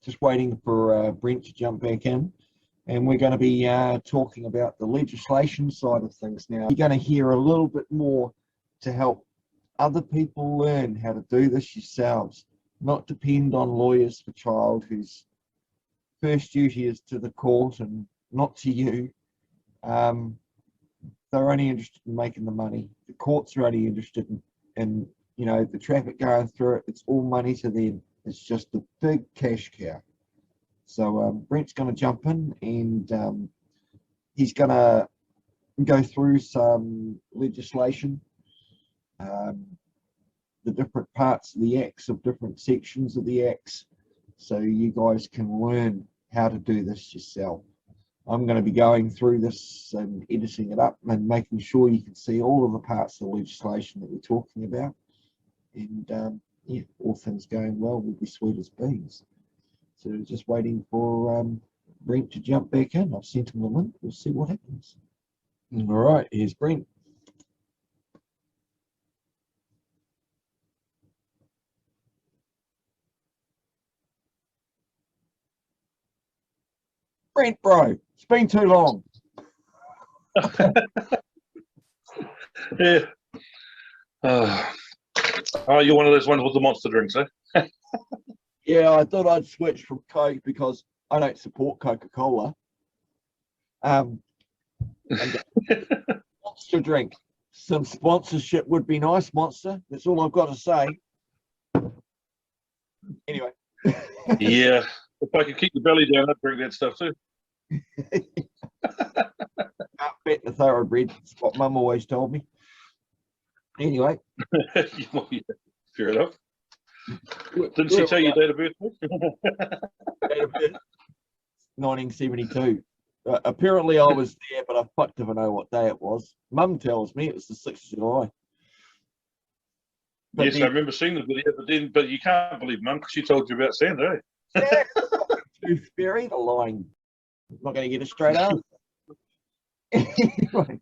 just waiting for Brent to jump back in. And we're going to be talking about the legislation side of things now. You're going to hear a little bit more to help other people learn how to do this yourselves, not depend on lawyers for child whose first duty is to the court and not to you. They're only interested in making the money. The courts are only interested in you know, the traffic going through it. It's all money to them. It's just a big cash cow. So Brent's going to jump in and he's going to go through some legislation, the different parts of the acts, of different sections of the acts, so you guys can learn how to do this yourself. I'm going to be going through this and editing it up and making sure you can see all of the parts of the legislation that we're talking about. And yeah, all things going well, will be sweet as beans. So just waiting for Brent to jump back in. I've sent him the link. We'll see what happens. All right, here's Brent. Brent, bro, it's been too long. Yeah. Oh, you're one of those ones with the monster drinks, eh? Yeah, I thought I'd switch from Coke because I don't support Coca-Cola. Monster drink. Some sponsorship would be nice, Monster. That's all I've got to say. Anyway. Yeah. If I could keep the belly down, I'd drink that stuff too. Can't bet the thoroughbred. That's what Mum always told me. Anyway. Well, yeah, fair enough. Didn't she tell you date of birth? Date of birth? 1972. Apparently I was there, but I fucked if I know what day it was. Mum tells me it was the 6th of July. But yes, then, I remember seeing the video, but you can't believe Mum because she told you about Santa, eh? yeah, Tooth Fairy, the lying. I'm not going to get a straight answer. Anyway,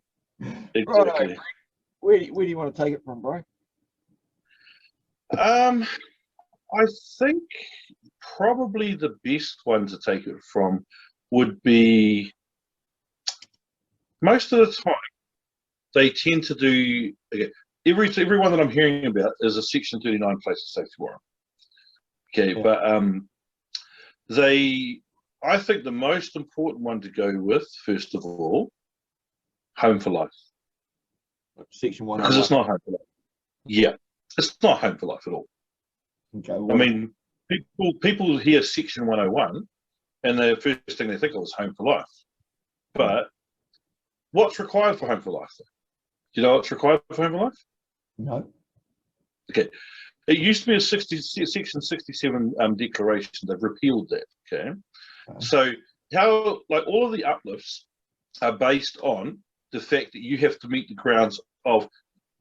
Exactly. Righto, where do you want to take it from, bro? I think probably the best one to take it from would be, most of the time they tend to do, okay, every one that I'm hearing about is a Section 39 place of safety warrant. Okay, yeah. But I think the most important one to go with, first of all, Home for Life. Section 101. Because it's not Home for Life. Yeah, it's not Home for Life at all. Okay, I mean, people hear Section 101 and the first thing they think of is Home for Life. But what's required for Home for Life? Do you know what's required for Home for Life? No. Okay. It used to be a Section 67 declaration. They've repealed that. Okay. So how, like, all of the uplifts are based on the fact that you have to meet the grounds of,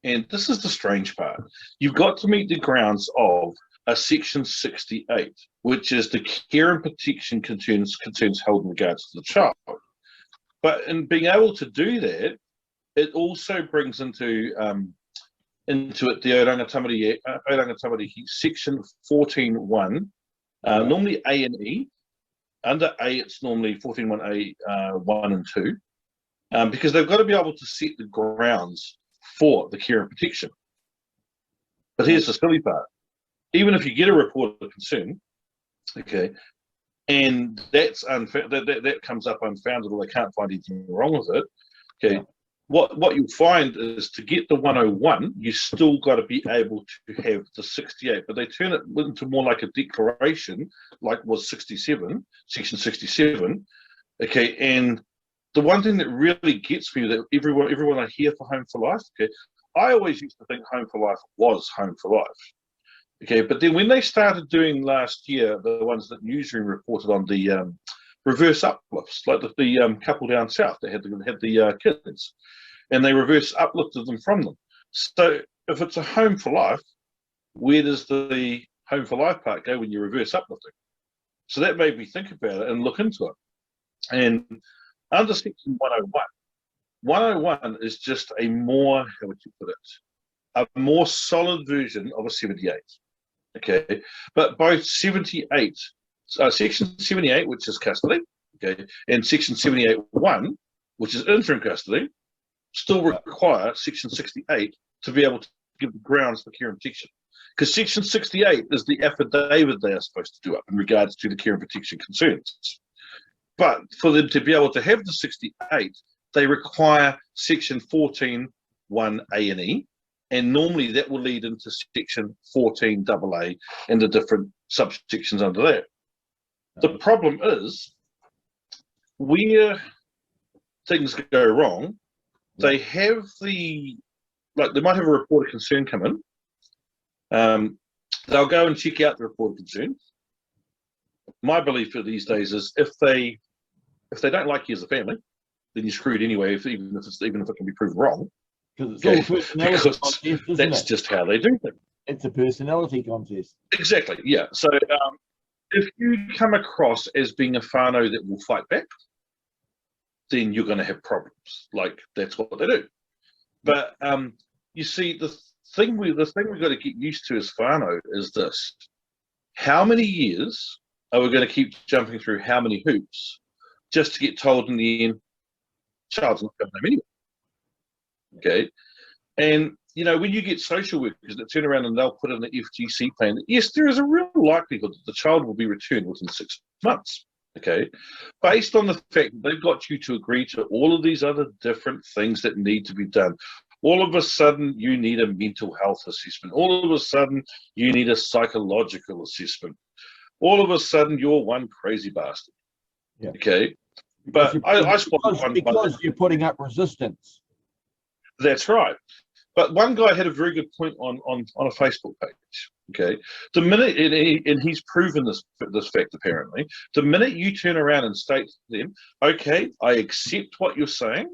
and this is the strange part, you've got to meet the grounds of a Section 68, which is the care and protection concerns held in regards to the child. But in being able to do that, it also brings into it the Oranga Tamariki Section 14.1, normally A and E. Under A, it's normally 14.1A 1 and 2, because they've got to be able to set the grounds for the care and protection. But here's the silly part. Even if you get a report of concern, okay, and that's that comes up unfounded, or they can't find anything wrong with it, okay, what you'll find is to get the 101, you still got to be able to have the 68, but they turn it into more like a declaration, like was 67, Section 67, okay. And the one thing that really gets me, that everyone I hear for Home for Life, okay, I always used to think Home for Life was Home for Life. Okay, but then when they started doing last year, the ones that Newsroom reported on, the reverse uplifts, like the couple down south, they had the kids, and they reverse uplifted them from them. So if it's a Home for Life, where does the Home for Life part go when you reverse uplifting? So that made me think about it and look into it. And under Section 101, 101 is just a more, how would you put it, a more solid version of a 78. Okay, but both 78 Section 78, which is custody, okay, and Section 78(1), which is interim custody, still require Section 68 to be able to give the grounds for care and protection. Because Section 68 is the affidavit they are supposed to do up in regards to the care and protection concerns. But for them to be able to have the 68, they require Section 14(1)(a) and (e), and normally that will lead into Section 14(a) and the different subsections under that. The problem is, where things go wrong, they have they might have a report of concern come in. They'll go and check out the report of concern. My belief for these days is if they don't like you as a family, then you're screwed anyway, even if it can be proven wrong. Because that's just how they do things. It's a personality contest. Exactly, yeah. So if you come across as being a whānau that will fight back, then you're going to have problems. Like, that's what they do. But you see, the thing we've got to get used to as whānau is this: how many years are we going to keep jumping through how many hoops just to get told in the end, child's not coming home anyway? Okay, and you know, when you get social workers that turn around and they'll put in the FGC plan, yes, there is a real likelihood that the child will be returned within 6 months. Okay, based on the fact that they've got you to agree to all of these other different things that need to be done. All of a sudden, you need a mental health assessment. All of a sudden, you need a psychological assessment. All of a sudden, you're one crazy bastard. Yeah. Okay, but I spotted one because you're putting up resistance. That's right. But one guy had a very good point on a Facebook page. Okay, the minute and he's proven this fact apparently. The minute you turn around and state to them, "Okay, I accept what you're saying.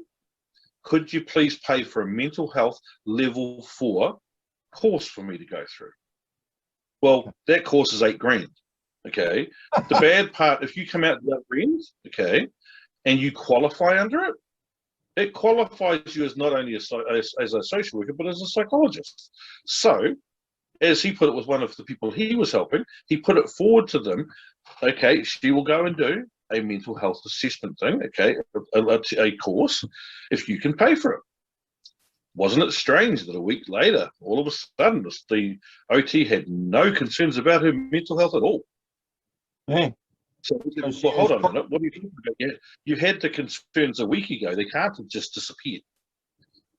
Could you please pay for a mental health level 4 course for me to go through?" Well, that course is $8,000. Okay, the bad part, if you come out the other end, okay, and you qualify under it, it qualifies you as not only as a social worker, but as a psychologist. So, as he put it with one of the people he was helping, he put it forward to them, okay, she will go and do a mental health assessment thing, okay, a course, if you can pay for it. Wasn't it strange that a week later, all of a sudden, the OT had no concerns about her mental health at all? Yeah. So, well, hold on a minute. What are you talking about? You had the concerns a week ago. They can't have just disappeared.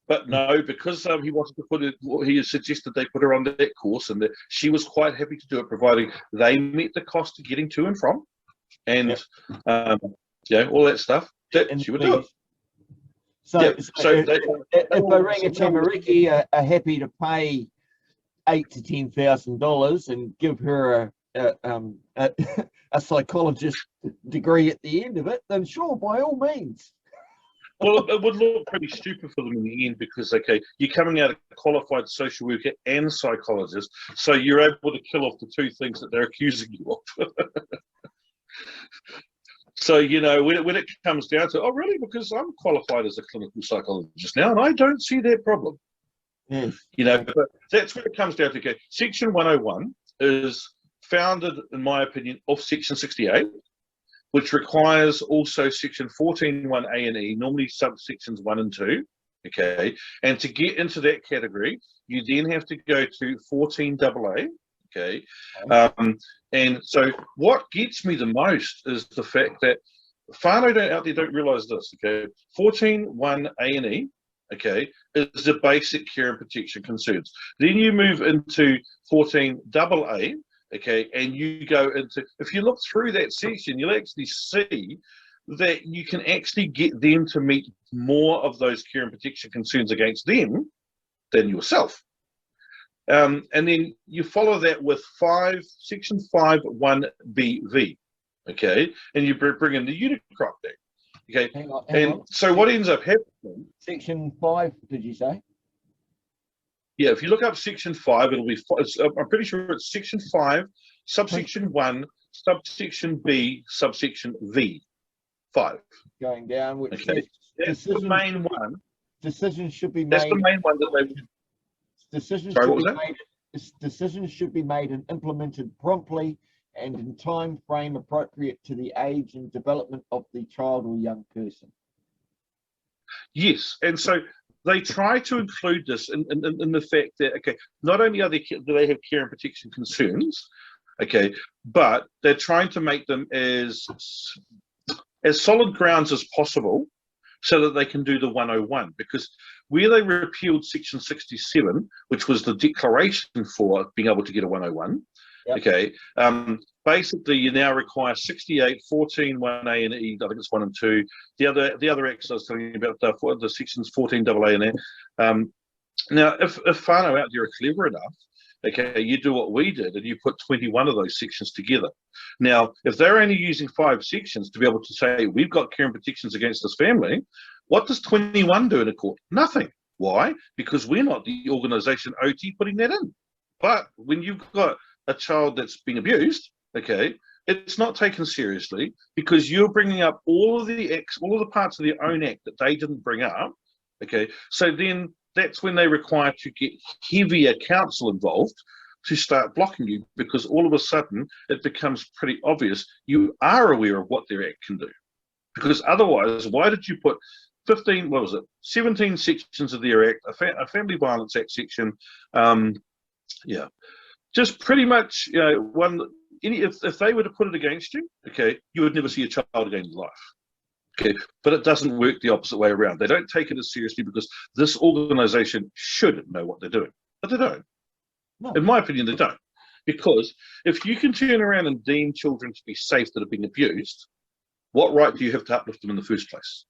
But no, because he wanted to put it, he suggested they put her on that course, and that she was quite happy to do it, providing they met the cost of getting to and from, and all that stuff. That she would do it. So if Oranga Tamariki are happy to pay $8,000 to $10,000 and give her a psychologist degree at the end of it, then sure, by all means. Well, it would look pretty stupid for them in the end because, okay, you're coming out a qualified social worker and psychologist, so you're able to kill off the two things that they're accusing you of. So, you know, when it comes down to, oh, really, because I'm qualified as a clinical psychologist now, and I don't see that problem. Yes. You know, but that's where it comes down to. Okay, Section 101 is founded, in my opinion, off Section 68, which requires also Section 14(1)(a) and (e), normally subsections 1 and 2. Okay, and to get into that category, you then have to go to 14(a). Okay, and so what gets me the most is the fact that whānau out there don't realise this. Okay, 14(1)(a) and (e), okay, is the basic care and protection concerns. Then you move into 14(a). Okay, and you go into, if you look through that section, you'll actually see that you can actually get them to meet more of those care and protection concerns against them than yourself. And then you follow that with Section 5(1)(b)(v), okay, and you bring in the Unicrop Act. Okay, hang on. So what ends up happening? Section 5, did you say? Yeah, if you look up Section 5, it'll be, I'm pretty sure it's Section 5, subsection 1, subsection B, subsection V. 5. Going down, which okay. That's the main one. Decisions should be made. That's the main one that they would. Decisions Sorry, should what was be that? made. Decisions should be made and implemented promptly and in time frame appropriate to the age and development of the child or young person. Yes, and so they try to include this in the fact that, okay, not only do they have care and protection concerns, okay, but they're trying to make them as solid grounds as possible so that they can do the 101. Because where they repealed Section 67, which was the declaration for being able to get a 101, yep. Okay, basically you now require 68, 14, 1A and E, I think it's 1 and 2. The other acts I was telling you about, the sections 14, AA and E. Now, if whānau out there are clever enough, okay, you do what we did and you put 21 of those sections together. Now, if they're only using 5 sections to be able to say, we've got care and protections against this family, what does 21 do in a court? Nothing. Why? Because we're not the organisation OT putting that in. But when you've got a child that's been abused, okay, it's not taken seriously because you're bringing up all of the parts of their own act that they didn't bring up, okay? So then that's when they require to get heavier counsel involved to start blocking you, because all of a sudden it becomes pretty obvious you are aware of what their act can do. Because otherwise, why did you put 17 sections of their act, a Family Violence Act section, yeah, just pretty much, you know, if they were to put it against you, okay, you would never see a child again in life. Okay, but it doesn't work the opposite way around. They don't take it as seriously because this organisation should know what they're doing, but they don't. No. In my opinion, they don't. Because if you can turn around and deem children to be safe that have been abused, what right do you have to uplift them in the first place?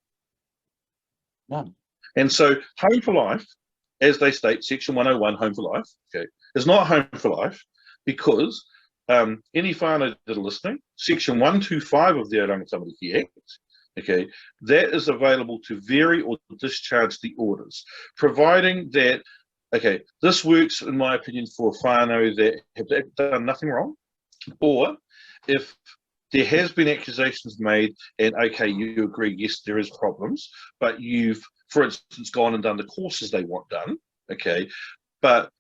None. And so Home for Life, as they state, Section 101, Home for Life, okay, is not Home for Life because any whānau that are listening, Section 125 of the Oranga Tamariki Act, okay, that is available to vary or discharge the orders, providing that, okay, this works, in my opinion, for whānau that have done nothing wrong, or if there has been accusations made and, okay, you agree, yes, there is problems, but you've, for instance, gone and done the courses they want done, okay, but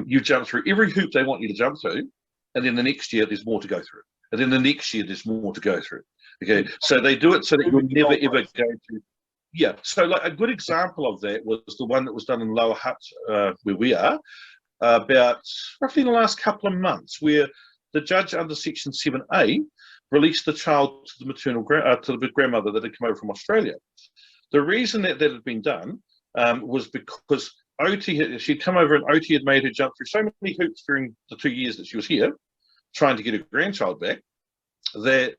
you jump through every hoop they want you to jump through, and then the next year there's more to go through, and then the next year there's more to go through. Okay, so they do it so that you're never ever going to. Yeah, so like a good example of that was the one that was done in Lower Hutt, where we are, about roughly in the last couple of months, where the judge under Section 7A released the child to the maternal to the grandmother that had come over from Australia. The reason that had been done was because she'd come over and OT had made her jump through so many hoops during the 2 years that she was here, trying to get her grandchild back, that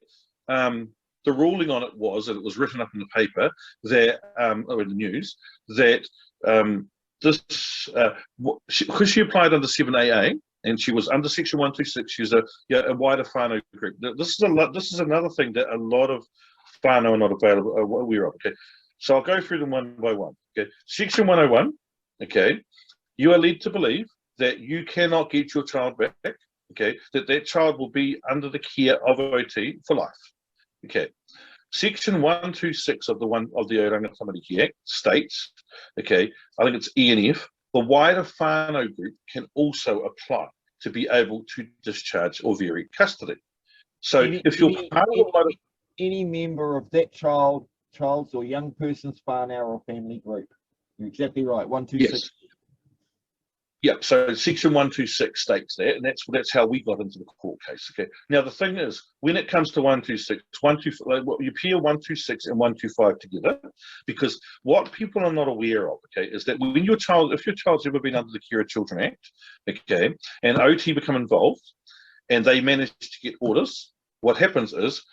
the ruling on it was, and it was written up in the paper, that, or in the news, that because she applied under 7AA and she was under Section 126, she was a wider whānau group. This is another thing that a lot of whānau are not aware of. Okay, so I'll go through them one by one. Okay, Section 101. Okay, you are led to believe that you cannot get your child back. Okay, that child will be under the care of OT for life. Okay, Section 126 of the Oranga Tamariki Act states, okay, I think it's E and F, the wider whānau group can also apply to be able to discharge or vary custody. So if you're part of any member of that child's or young person's whānau or family group, you're exactly right. 126. Yes. Yep, so Section 126 states that, and that's how we got into the court case. Okay. Now the thing is, when it comes to 126, you pair 126 and 125 together, because what people are not aware of, okay, is that if your child's ever been under the Care of Children Act, okay, and OT become involved, and they manage to get orders, what happens is,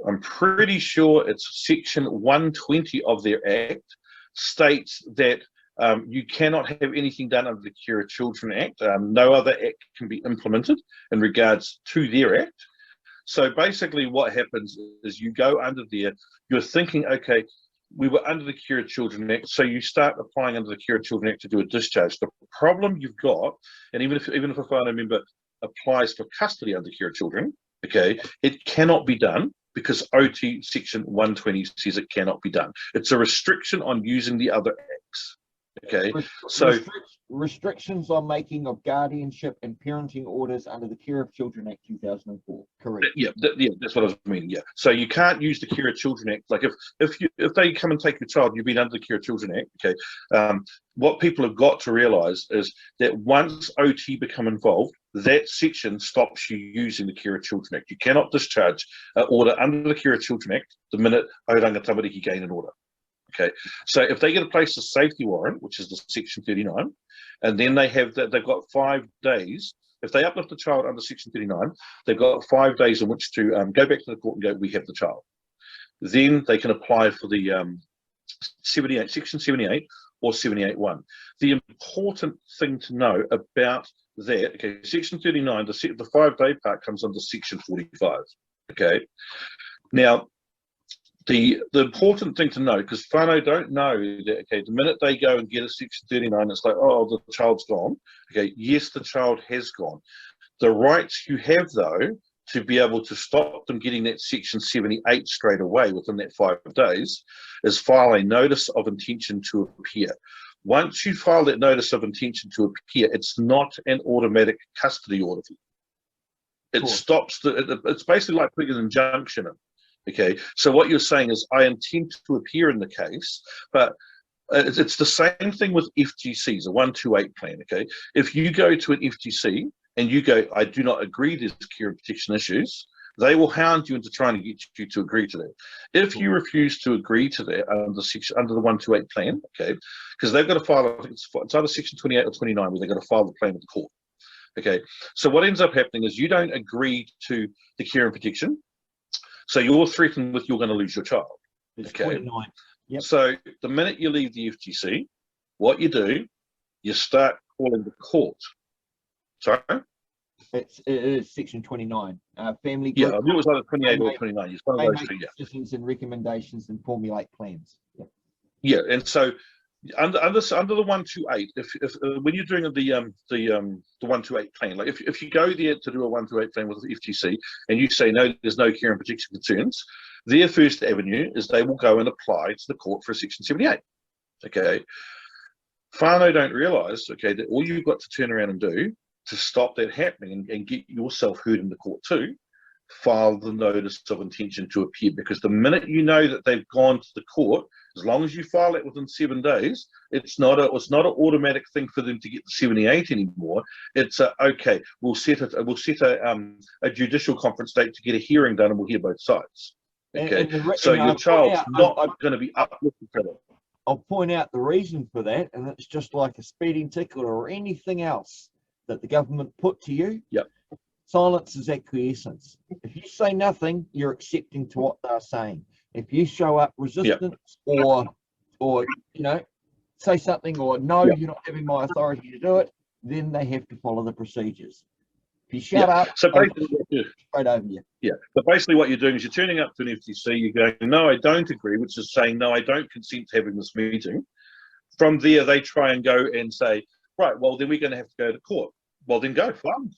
I'm pretty sure it's Section 120 of their Act states that you cannot have anything done under the Care of Children Act. No other act can be implemented in regards to their act. So basically what happens is you go under there, you're thinking, okay, we were under the Care of Children Act, so you start applying under the Care of Children Act to do a discharge. The problem you've got, and even if a whānau member applies for custody under Care of Children, okay, it cannot be done because OT Section 120 says it cannot be done. It's a restriction on using the other acts. Okay, so restrictions on making of guardianship and parenting orders under the Care of Children Act 2004. Correct. yeah, that's what I was meaning. Yeah, so you can't use the Care of Children Act. Like if they come and take your child, you've been under the Care of Children Act. Okay, what people have got to realise is that once OT become involved, that section stops you using the Care of Children Act. You cannot discharge an order under the Care of Children Act the minute Oranga Tamariki gain an order. Okay, so if they get a place of safety warrant, which is the section 39, and then they have that, they've got 5 days. If they uplift the child under section 39, they've got 5 days in which to go back to the court and go, we have the child. Then they can apply for the 78, section 78 or 78.1. The important thing to know about that, okay, section 39, the 5-day part comes under section 45. Okay, now, the important thing to know, because whānau don't know that, okay, the minute they go and get a section 39, it's like, oh, the child's gone. Okay, yes, the child has gone. The rights you have, though, to be able to stop them getting that section 78 straight away within that 5 days is file a notice of intention to appear. Once you file that notice of intention to appear, it's not an automatic custody order. It stops it's basically like putting an injunction in. Okay, so what you're saying is, I intend to appear in the case, but it's the same thing with FGCs, a 128 plan. Okay, if you go to an FGC and you go, I do not agree to care and protection issues, they will hound you into trying to get you to agree to that. If you refuse to agree to that under the 128 plan, okay, because they've got to file, I think it's either section 28 or 29 where they've got to file the plan with the court. Okay, so what ends up happening is you don't agree to the care and protection. So you're threatened with you're going to lose your child. It's 29. Yep. So the minute you leave the FGC, what you do, you start calling the court. Sorry? It is section 29. Family Yeah, group, I knew it was either 28 or 29. It's one of those two, yeah. Decisions and recommendations and formulate plans. Yep. Yeah, and so under the 128, if when you're doing the 128 plan, like if you go there to do a 128 plan with the FGC and you say no, there's no care and protection concerns, their first avenue is they will go and apply to the court for a section 78. Okay, whānau don't realise, okay, that all you've got to turn around and do to stop that happening and get yourself heard in the court too, file the notice of intention to appear, because the minute you know that they've gone to the court, as long as you file it within 7 days, it's not an automatic thing for them to get the 78 anymore. It's okay, we'll set a judicial conference date to get a hearing done and we'll hear both sides. Okay, so your child's not going to be uplifted for that. I'll point out the reason for that, and it's just like a speeding ticket or anything else that the government put to you. Yep. Silence is acquiescence. If you say nothing, you're accepting to what they're saying. If you show up resistance or say something or no, you're not having my authority to do it, then they have to follow the procedures. If you shut up, so basically, straight over you. Yeah, but basically what you're doing is you're turning up to an FTC, you're going, no, I don't agree, which is saying, no, I don't consent to having this meeting. From there, they try and go and say, right, well, then we're going to have to go to court. Well, then go, fine.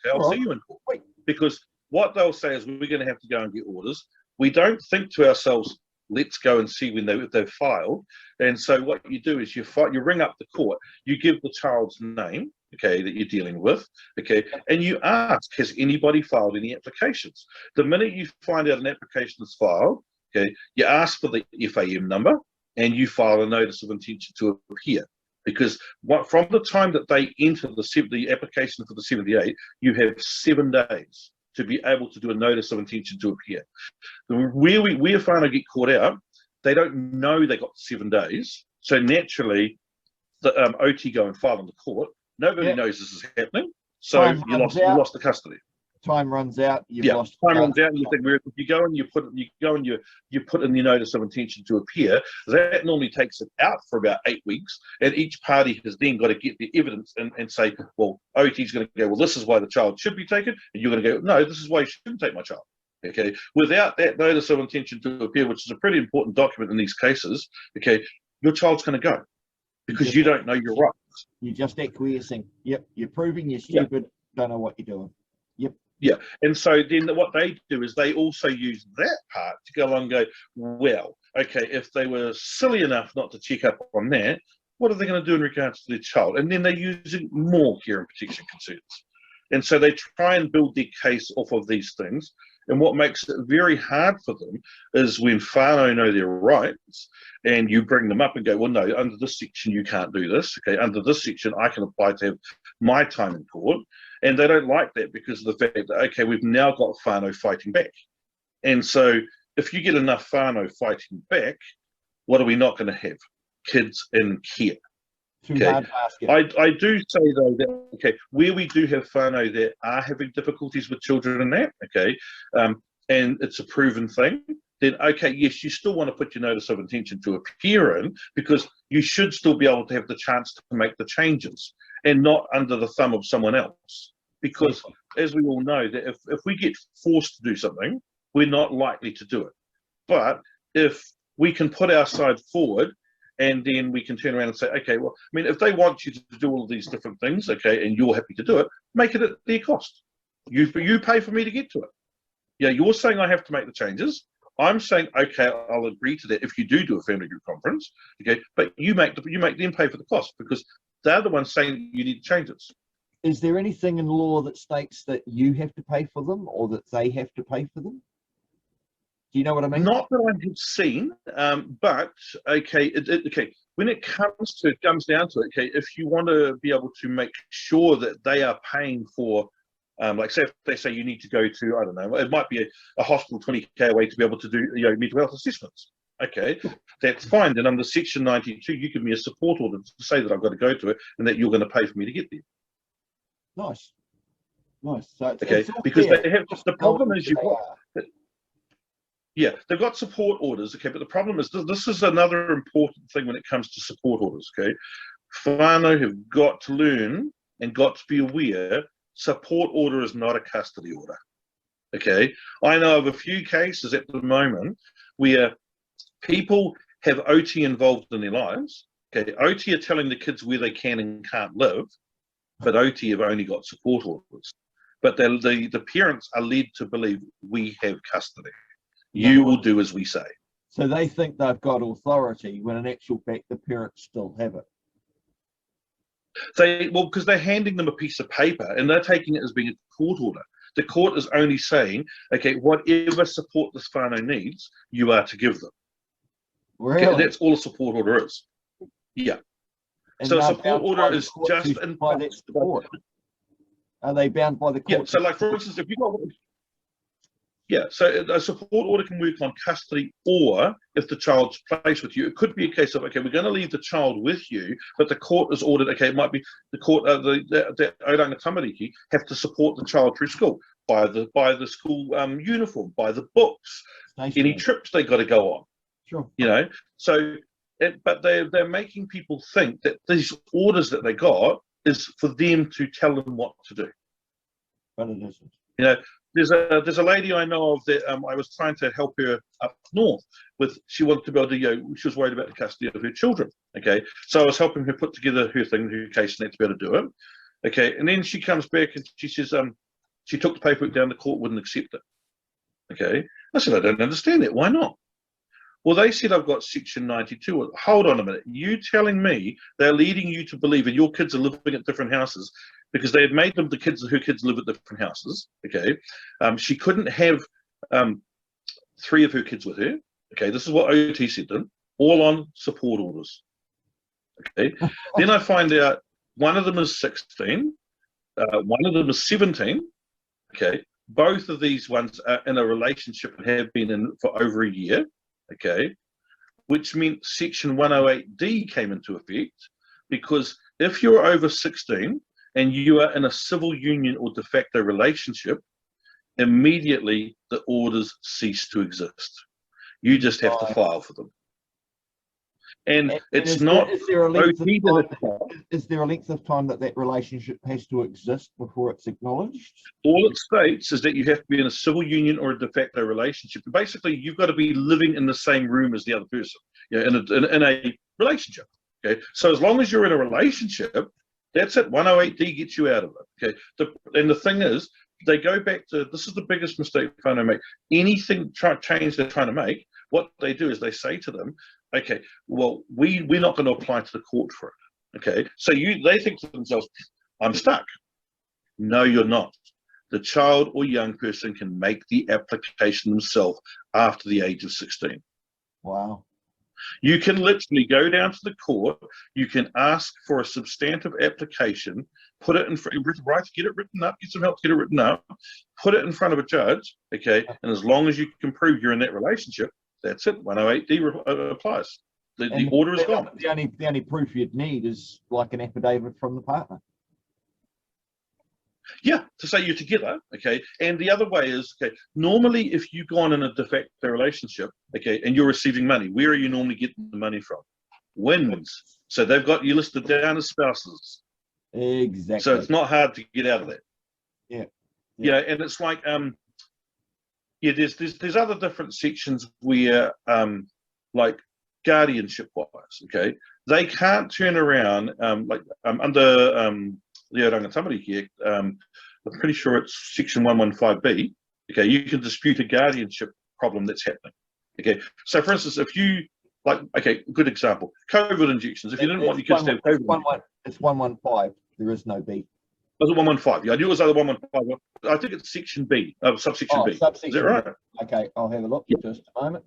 Okay, I'll see you in court. Wait. Because what they'll say is we're going to have to go and get orders. We don't think to ourselves, let's go and see when they've filed. And so what you do is you ring up the court, you give the child's name, okay, that you're dealing with, okay, and you ask, has anybody filed any applications? The minute you find out an application is filed, okay, you ask for the FAM number and you file a notice of intention to appear. Because from the time that they enter the application for the 78, you have 7 days to be able to do a notice of intention to appear. Where whānau get caught out, they don't know they got 7 days. So naturally, the OT go and file in the court. Nobody knows this is happening. So you lost the custody. Time runs out. You've lost. Time runs out, and you think, if you go and you put in your notice of intention to appear, that normally takes it out for about 8 weeks, and each party has then got to get the evidence and say, well, OT's going to go, well, this is why the child should be taken, and you're going to go, no, this is why you shouldn't take my child. Okay, without that notice of intention to appear, which is a pretty important document in these cases, okay, your child's going to go because you don't know your rights. You're just acquiescing. Yep, you're proving you're stupid. Don't know what you're doing. Yep. Yeah, and so then what they do is they also use that part to go along and go, well, okay, if they were silly enough not to check up on that, what are they going to do in regards to their child? And then they're using more care and protection concerns. And so they try and build their case off of these things. And what makes it very hard for them is when whānau know their rights and you bring them up and go, well, no, under this section, you can't do this. Okay, under this section, I can apply to have my time in court. And they don't like that because of the fact that, okay, we've now got whānau fighting back. And so if you get enough whānau fighting back, what are we not going to have? Kids in care. Okay. I do say though that, okay, where we do have whānau that are having difficulties with children and that, okay, and it's a proven thing, then okay, yes, you still want to put your notice of intention to appear in, because you should still be able to have the chance to make the changes and not under the thumb of someone else. Because as we all know, that if we get forced to do something, we're not likely to do it. But if we can put our side forward, and then we can turn around and say, okay, well, I mean, if they want you to do all of these different things, okay, and you're happy to do it, make it at their cost. You pay for me to get to it. Yeah, you're saying I have to make the changes. I'm saying, okay, I'll agree to that if you do a family group conference, okay, but you make them pay for the cost, because they're the ones saying you need changes. Is there anything in law that states that you have to pay for them or that they have to pay for them? Do you know what I mean? Not that I have seen, but okay, okay. When it comes down to it, okay, if you want to be able to make sure that they are paying for, like say if they say you need to go to, I don't know, it might be a hospital 20k away to be able to do, you know, mental health assessments. Okay, that's fine. Then under Section 92, you give me a support order to say that I've got to go to it and that you're going to pay for me to get there. Nice, nice. So okay, because they have the problem is you've got. Yeah, they've got support orders, okay, but the problem is this is another important thing when it comes to support orders, okay? Whānau have got to learn and got to be aware support order is not a custody order, okay? I know of a few cases at the moment where people have OT involved in their lives, okay? OT are telling the kids where they can and can't live, but OT have only got support orders. But the parents are led to believe we have custody. You will do as we say. So they think they've got authority when in actual fact the parents still have it. Well, because they're handing them a piece of paper and they're taking it as being a court order. The court is only saying, okay, whatever support this whānau needs, you are to give them. Really? Okay, that's all a support order is. Yeah. And so a support order is just in by that support. Are they bound by the court? Yeah. So, like for instance, if you got. Yeah, so a support order can work on custody, or if the child's placed with you, it could be a case of, okay, we're going to leave the child with you, but the court is ordered, okay, it might be the court, the Oranga Tamariki have to support the child through school, buy the school uniform, buy the books, any trips they got to go on. Sure. You know, so, but they're making people think that these orders that they got is for them to tell them what to do. But it isn't. You know, there's a lady I know of that I was trying to help her up north with. She wanted to be able to, you know, she was worried about the custody of her children. Okay, so I was helping her put together her thing, her case, and to be able to do it. Okay, and then she comes back and she says, she took the paperwork down. The court wouldn't accept it. Okay, I said, I don't understand that. Why not? Well, they said I've got Section 92. Hold on a minute. You telling me they're leading you to believe, and your kids are living at different houses, because they had made them her kids live at different houses. Okay, she couldn't have 3 of her kids with her. Okay, this is what OT said then, all on support orders. Okay, then I find out one of them is 16, one of them is 17. Okay, both of these ones are in a relationship and have been in for over a year. Okay, which meant Section 108D came into effect, because if you're over 16 and you are in a civil union or de facto relationship, immediately the orders cease to exist. You just have to file for them. And it's not. Is there a length of time that relationship has to exist before it's acknowledged? All it states is that you have to be in a civil union or a de facto relationship. Basically, you've got to be living in the same room as the other person, you know, in a relationship. Okay, so as long as you're in a relationship, that's it. 108D gets you out of it. Okay, and the thing is, they go back to, this is the biggest mistake whānau make. Anything change they're trying to make, what they do is they say to them, Okay, well, we're not going to apply to the court for it. Okay, so they think to themselves, I'm stuck. No, you're not. The child or young person can make the application themselves after the age of 16. Wow. You can literally go down to the court, you can ask for a substantive application, put it in front, get it written up, get some help to get it written up, put it in front of a judge, okay, and as long as you can prove you're in that relationship, that's it, 108D applies. The order is gone. The only proof you'd need is like an affidavit from the partner. Yeah, to say you're together, okay. And the other way is, okay, normally if you've gone in a de facto relationship, okay, and you're receiving money, where are you normally getting the money from? Wins. So they've got you listed down as spouses. Exactly. So it's not hard to get out of that. Yeah. Yeah, and it's like, yeah, there's other different sections where, like guardianship wise, okay, they can't turn around, under the Oranga Tamariki Act, I'm pretty sure it's section 115B. Okay, you can dispute a guardianship problem that's happening. Okay, so for instance, if you good example, COVID injections. If you didn't want your kids to have COVID, it's 115. There is no B. Was it 115? Yeah, I knew it was either 115. I think it's section B, subsection B. Subsection is that right? B. Okay, I'll have a look. Yep. Just a moment.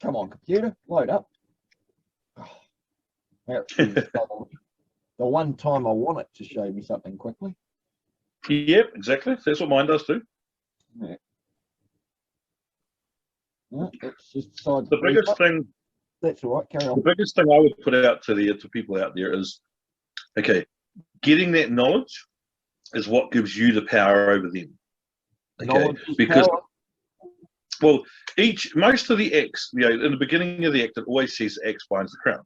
Come on, computer, load up. The one time I want it to show me something quickly. Yep, exactly. That's what mine does too. Yeah. No, it's just the biggest thing. That's all right. Carry on. The biggest thing I would put out to people out there is, okay, getting that knowledge is what gives you the power over them. Okay, because power. Well, most of the acts, in the beginning of the act, it always says acts binds the crown.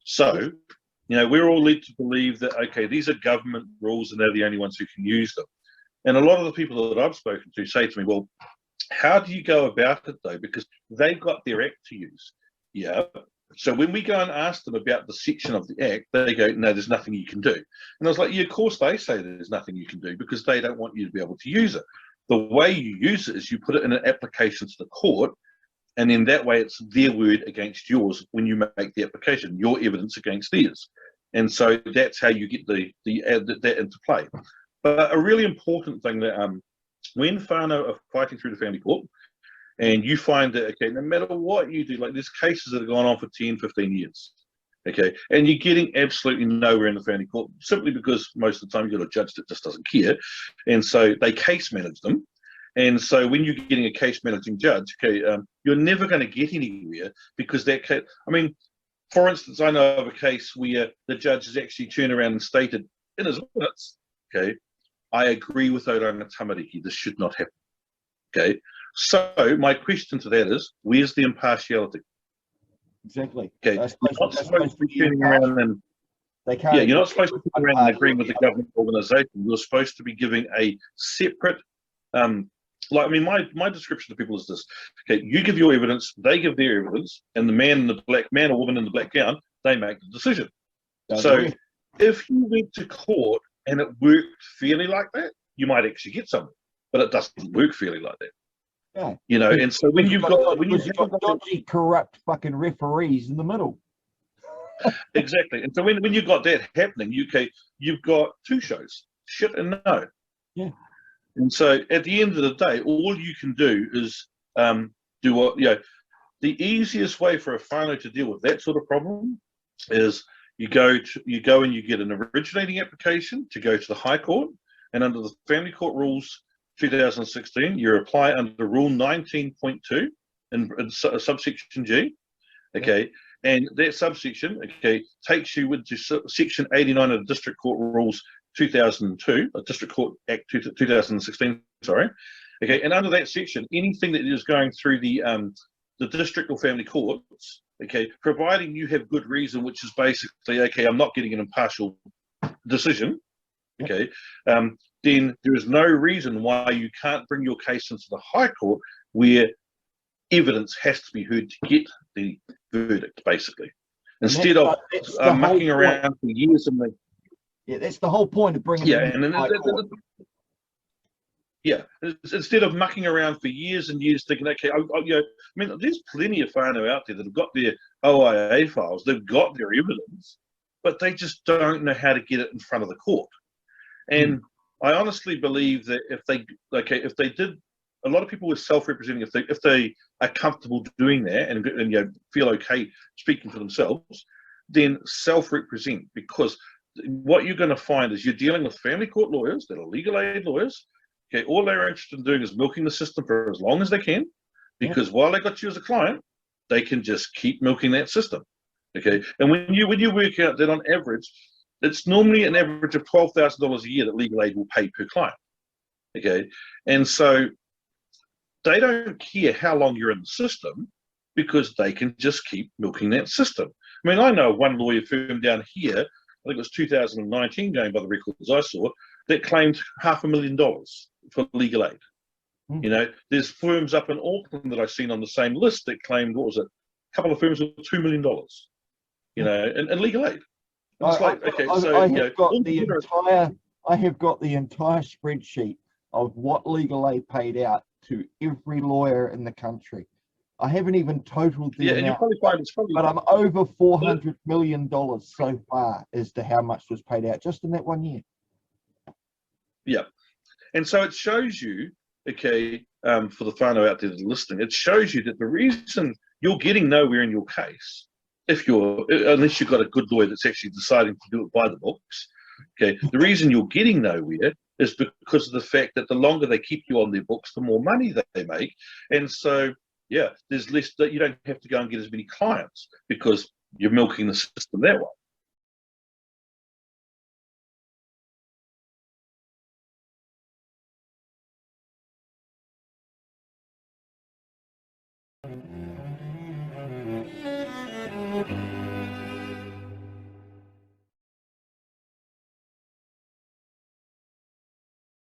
So, we're all led to believe that, okay, these are government rules and they're the only ones who can use them. And a lot of the people that I've spoken to say to me, well, how do you go about it though? Because they've got their act to use. Yeah. So when we go and ask them about the section of the act, they go, no, there's nothing you can do. And I was like, yeah, of course they say there's nothing you can do because they don't want you to be able to use it. The way you use it is you put it in an application to the court, and then that way it's their word against yours when you make the application, your evidence against theirs. And so that's how you get that into play. But a really important thing that when whānau are fighting through the family court, and you find that, okay, no matter what you do, like there's cases that have gone on for 10, 15 years, okay, and you're getting absolutely nowhere in the family court simply because most of the time you've got a judge that just doesn't care, and so they case manage them. And so when you're getting a case managing judge, okay, you're never going to get anywhere because that case, for instance, I know of a case where the judge has actually turned around and stated in his minutes, okay, I agree with Oranga Tamariki, this should not happen. Okay, so my question to that is, where's the impartiality? Exactly. Okay, you're not supposed to be turning around and you're not supposed to be turning around and agreeing with the government organisation. You're supposed to be giving a separate, my description to people is this: okay, you give your evidence, they give their evidence, and the man or woman in the black gown, they make the decision. So if you went to court and it worked fairly like that, you might actually get something, but it doesn't work fairly like that. Yeah. And so when you've got dodgy, corrupt fucking referees in the middle. Exactly. And so when you've got that happening, you've got two shows, shit and no. Yeah. And so at the end of the day, all you can do is do what, the easiest way for a whānau to deal with that sort of problem is you go and you get an originating application to go to the High Court, and under the Family Court Rules 2016, you apply under Rule 19.2 in subsection G, okay, and that subsection, okay, takes you into section 89 of the District Court Rules 2002, District Court Act 2016, sorry, okay, and under that section, anything that is going through the district or family courts, okay, providing you have good reason, which is basically, okay, I'm not getting an impartial decision, okay, then there is no reason why you can't bring your case into the High Court where evidence has to be heard to get the verdict, basically. Instead of mucking around for years and that's the whole point of bringing it into the High Court. Yeah, instead of mucking around for years and years thinking, okay, there's plenty of whānau out there that have got their OIA files, they've got their evidence, but they just don't know how to get it in front of the court. And I honestly believe that if they did, a lot of people were self-representing, if they are comfortable doing that and feel okay speaking for themselves, then self-represent, because what you're going to find is you're dealing with family court lawyers that are legal aid lawyers. Okay, all they're interested in doing is milking the system for as long as they can, because while they got you as a client, they can just keep milking that system. Okay, and when you work out that on average, it's normally an average of $12,000 a year that legal aid will pay per client. Okay, and so they don't care how long you're in the system, because they can just keep milking that system. I mean, I know one lawyer firm down here, I think it was 2019, going by the records I saw, that claimed $500,000 for legal aid. You know, there's firms up in Auckland that I've seen on the same list that claimed, what was it, a couple of firms with $2 million, you know, and legal aid. It's I have got the entire spreadsheet of what legal aid paid out to every lawyer in the country. I haven't even totaled the amount, but I'm over $400 million so far as to how much was paid out just in that 1 year. Yeah, and so it shows you, okay, for the whānau out there that are listening, it shows you that the reason you're getting nowhere in your case, unless you've got a good lawyer that's actually deciding to do it by the books, okay, the reason you're getting nowhere is because of the fact that the longer they keep you on their books, the more money they make. And so, yeah, there's less, that you don't have to go and get as many clients because you're milking the system that way.